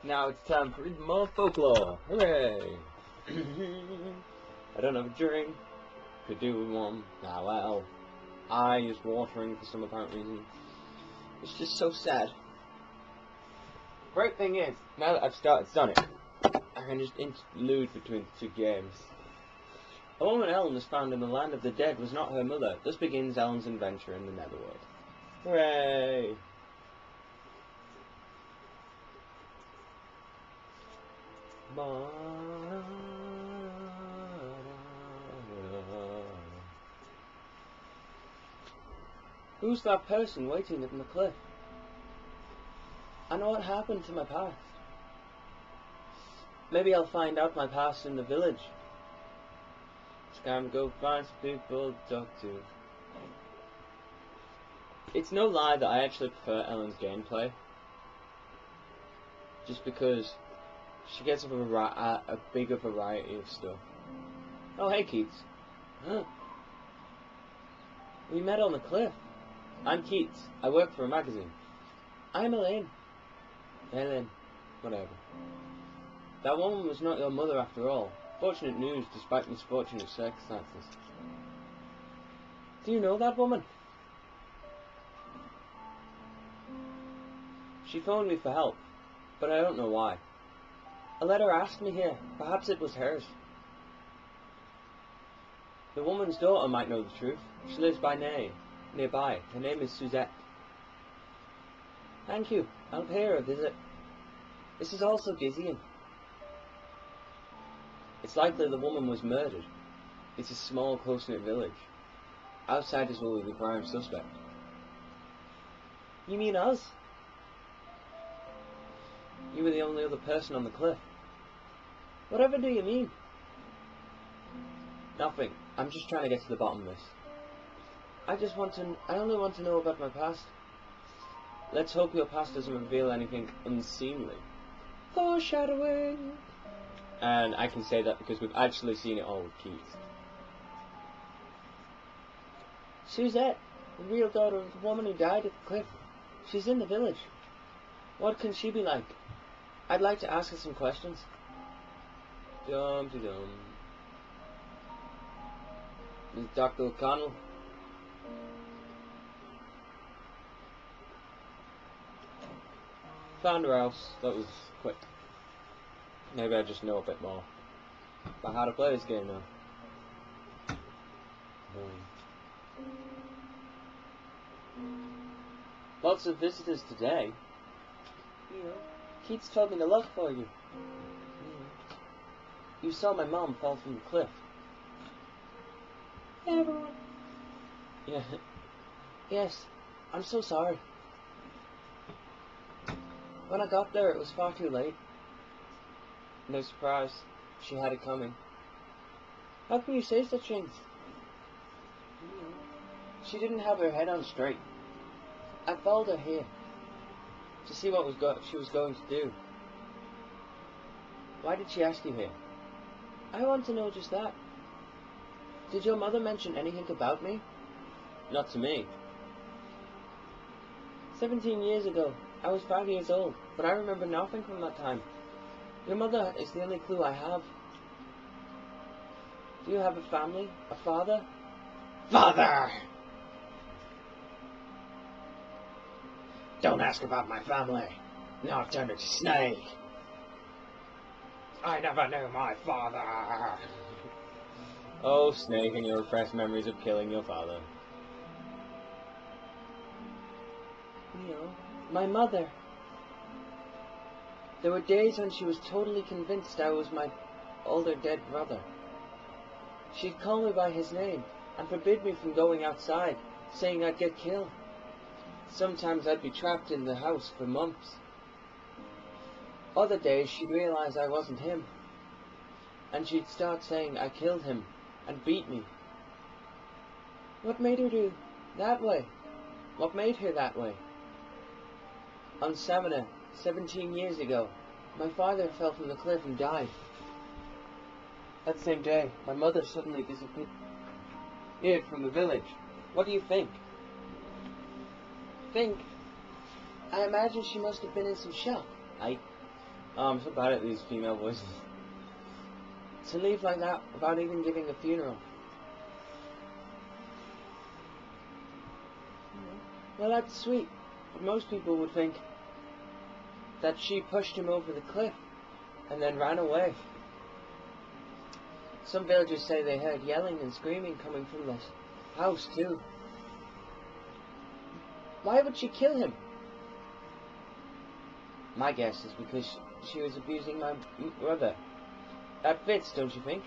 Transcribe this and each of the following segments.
Now it's time for more folklore. Hooray! I don't have a drink. Could do with one. Ah well. I is watering for some apparent reason. It's just so sad. Great thing is, now that I've done it, I can just interlude between the two games. A woman Ellen was found in the land of the dead was not her mother. Thus begins Ellen's adventure in the netherworld. Hooray! Who's that person waiting on the cliff? I know what happened to my past. Maybe I'll find out my past in the village. It's time to go find some people to talk to. It's no lie that I actually prefer Ellen's gameplay. Just because she gets a bigger variety of stuff. Oh hey Keats. Huh. We met on the cliff. I'm Keats. I work for a magazine. I'm Elaine. Elaine. Whatever. That woman was not your mother after all. Fortunate news despite misfortunate circumstances. Do you know that woman? She phoned me for help, but I don't know why. A letter asked me here. Perhaps it was hers. The woman's daughter might know the truth. She lives nearby. Her name is Suzette. Thank you. I'll pay her a visit. This is all so dizzying. It's likely the woman was murdered. It's a small, close-knit village. Outsiders will be the prime suspect. You mean us? You were the only other person on the cliff. Whatever do you mean? Nothing. I'm just trying to get to the bottom of this. I only want to know about my past. Let's hope your past doesn't reveal anything unseemly. Foreshadowing! And I can say that because we've actually seen it all with Keats. Suzette, the real daughter of the woman who died at the cliff. She's in the village. What can she be like? I'd like to ask her some questions. Dum-de-dum. This is Dr. O'Connell. Found her house. That was quick. Maybe I just know a bit more about how to play this game now. Lots of visitors today. Keats told me to look for you. You saw my mom fall from the cliff. Everyone. Yeah. Yes. I'm so sorry. When I got there, it was far too late. No surprise. She had it coming. How can you say such things? She didn't have her head on straight. I followed her here to see what she was going to do. Why did she ask you here? I want to know just that. Did your mother mention anything about me? Not to me. 17 years ago, I was 5 years old, but I remember nothing from that time. Your mother is the only clue I have. Do you have a family? A father? Father! Don't ask about my family. Now I've turned into Snake. I never knew my father. Oh, Snake, and your repressed memories of killing your father. My mother. There were days when she was totally convinced I was my older dead brother. She'd call me by his name and forbid me from going outside, saying I'd get killed. Sometimes I'd be trapped in the house for months. Other days she'd realize I wasn't him, and she'd start saying I killed him and beat me. What made her do that way? What made her that way? On Samina, 17 years ago, my father fell from the cliff and died. That same day, my mother suddenly disappeared from the village. What do you think? Think? I imagine she must have been in some shock. Oh, I'm so bad at these female voices. To leave like that without even giving a funeral. Well, that's sweet, but most people would think that she pushed him over the cliff and then ran away. Some villagers say they heard yelling and screaming coming from the house too. Why would she kill him? My guess is because she was abusing my brother. That fits, don't you think?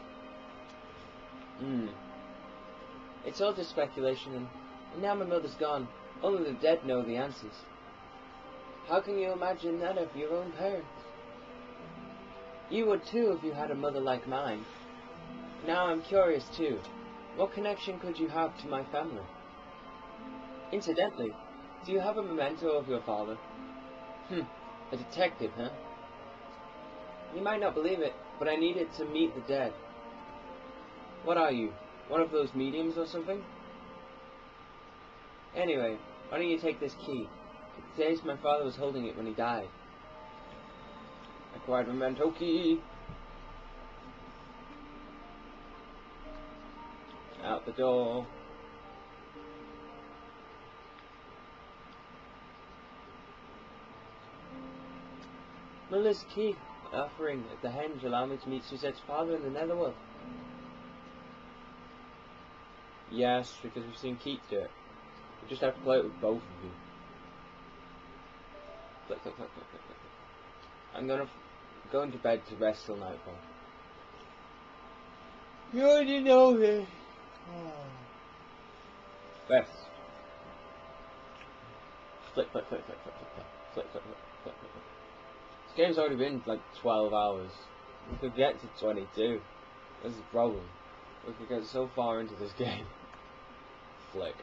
It's all just speculation, and now my mother's gone. Only the dead know the answers. How can you imagine that of your own parents? You would too if you had a mother like mine. Now I'm curious too. What connection could you have to my family? Incidentally, do you have a memento of your father? A detective, huh? You might not believe it, but I needed to meet the dead. What are you? One of those mediums or something? Anyway, why don't you take this key? It says my father was holding it when he died. Acquired memento key. Out the door. Miller's key offering at the henge allow me to meet Suzette's father in the netherworld. Yes, because we've seen Keith do it. We just have to play it with both of you. Click, click, click, click, click, click. I'm going to bed to rest till nightfall. You already know this. Rest. Flick, flick, flick, flick, flick, flick, flick, flick, flick, flick, flick, flick. This game's already been like 12 hours. We could get to 22. That's the problem. We could get so far into this game. Flick.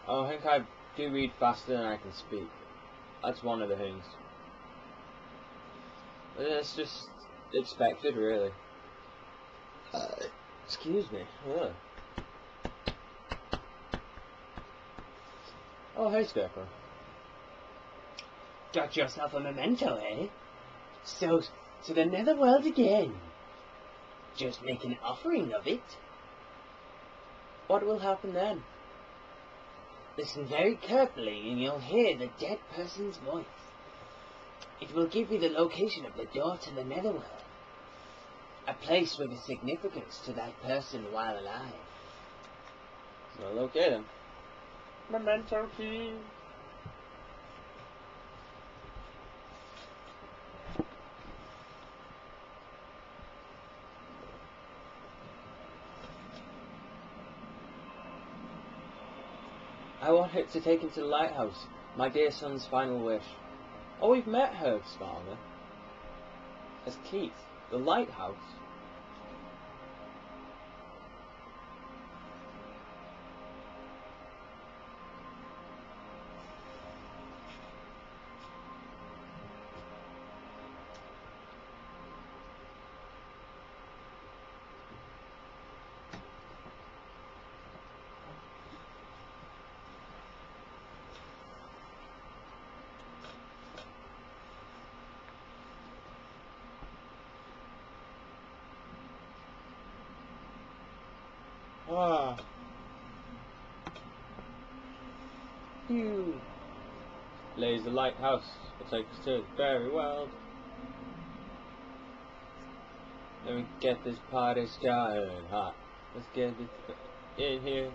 Oh, I think I do read faster than I can speak. That's one of the things. But it's just expected, really. Excuse me. Ugh. Oh, hey, Scarecrow. Got yourself a memento, eh? So, to the netherworld again. Just make an offering of it. What will happen then? Listen very carefully and you'll hear the dead person's voice. It will give you the location of the door to the netherworld. A place with a significance to that person while alive. Well, okay then. Memento key. I want it to take him to the lighthouse, my dear son's final wish. Oh, we've met Herb's father. As Keith, the lighthouse. Ah. Phew. Lays the lighthouse. It takes us to the fairy world. Let me get this party started hot. Let's get this in here.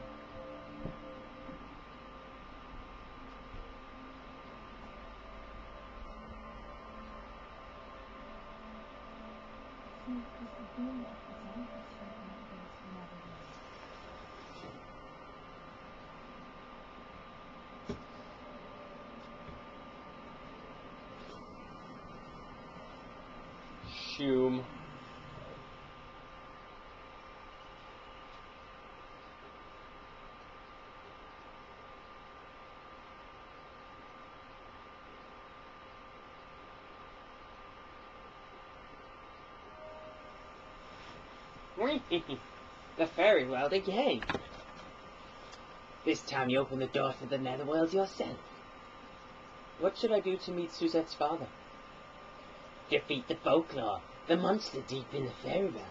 Shoom. The fairy world again. This time you open the door to the netherworld yourself. What should I do to meet Suzette's father? Defeat the folklore, the monster deep in the fairy realm.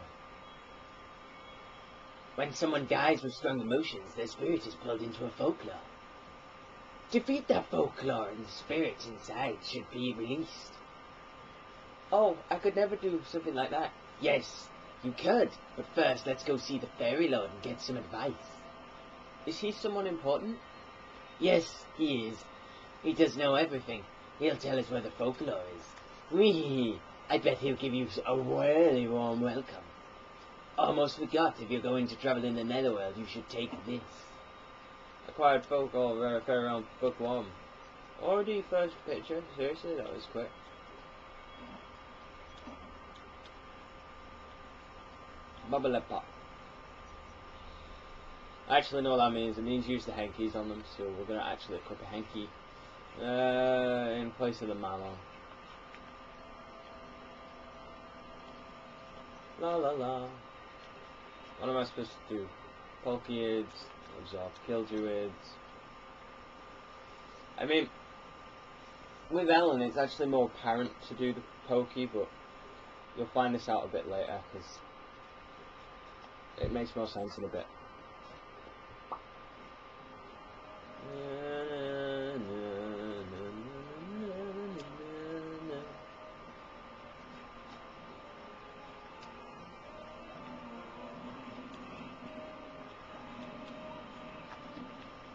When someone dies with strong emotions, their spirit is pulled into a folklore. Defeat that folklore and the spirit inside should be released. Oh, I could never do something like that. Yes, you could, but first let's go see the fairy lord and get some advice. Is he someone important? Yes, he is. He does know everything. He'll tell us where the folklore is. Whee! I bet he'll give you a really warm welcome. Almost forgot, if you're going to travel in the netherworld, you should take this. Acquired folklore, fairy realm, book 1. Already first picture? Seriously, that was quick. Bubble pop. I actually know what that means. It means use the hankies on them, so we're going to actually equip a hanky in place of the mallow. La la la. What am I supposed to do? Polkids, absorb kill druids. I mean, with Ellen it's actually more apparent to do the pokey, but you'll find this out a bit later, because it makes more sense in a bit.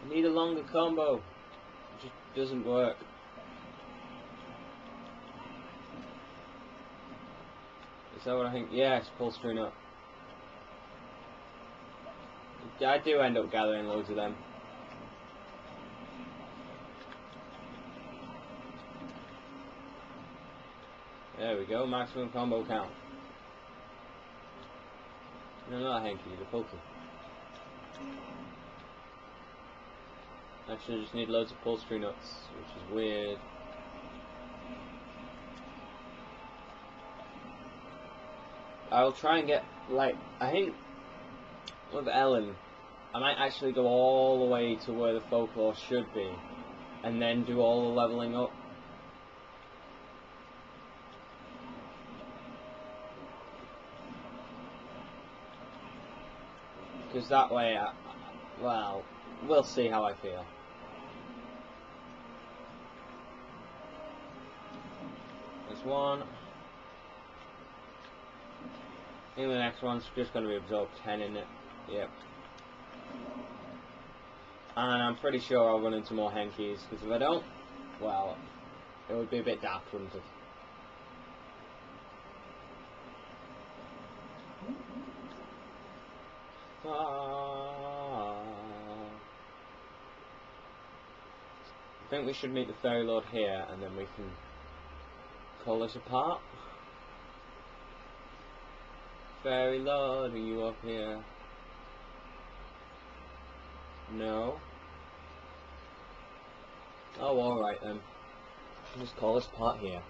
I need a longer combo. It just doesn't work. Is that what I think? Yes, pull string up. I do end up gathering loads of them. There we go, maximum combo count. No, not a hanky, the pokey. Actually, just need loads of upholstery nuts, which is weird. I'll try and get, like, I think with Ellen, I might actually go all the way to where the folklore should be, and then do all the leveling up. Because that way, well, we'll see how I feel. There's one. I think the next one's just going to be absorb 10 in it. Yep. And I'm pretty sure I'll run into more hankies, because if I don't, well, it would be a bit dark, wouldn't it? I think we should meet the Fairy Lord here, and then we can call this apart. Fairy Lord, are you up here? No. Oh, alright then. Just call this part here.